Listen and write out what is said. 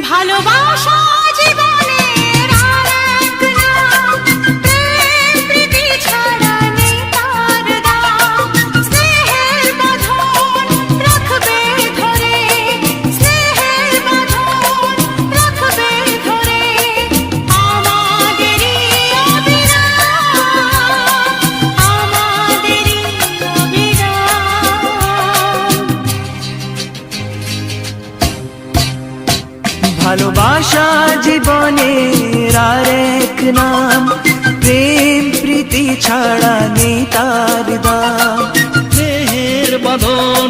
ভালোবাসা জীবনের আর এক নাম, প্রেম প্রীতি ছাড়া নেই তার দাম। স্নেহের বাঁধন রাখবে ধরে, স্নেহের বাঁধন রাখবে ধরে, আমাদেরই অবিরাম, আমাদেরই অবিরাম। ভালোবাসা জীবনের আর এক নাম, প্রেম প্রীতি ছাড়া নেই তার দাম। স্নেহের বাঁধন